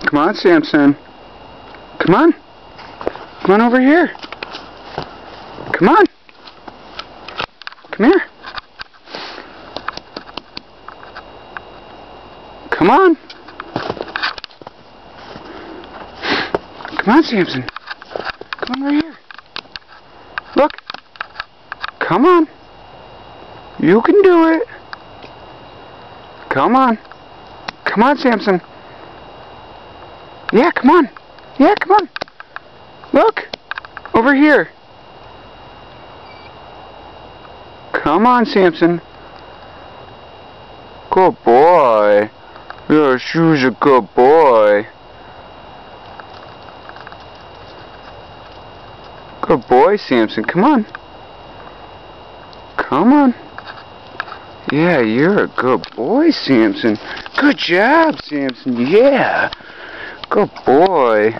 Come on, Samson. Come on. Come on over here. Come on. Come here. Come on. Come on, Samson. Come on right here. Look. Come on. You can do it. Come on. Come on, Samson. Yeah, come on. Yeah, come on. Look. Over here. Come on, Samson. Good boy. Your shoe's a good boy. Good boy, Samson. Come on. Come on. Yeah, you're a good boy, Samson. Good job, Samson. Yeah. Good boy.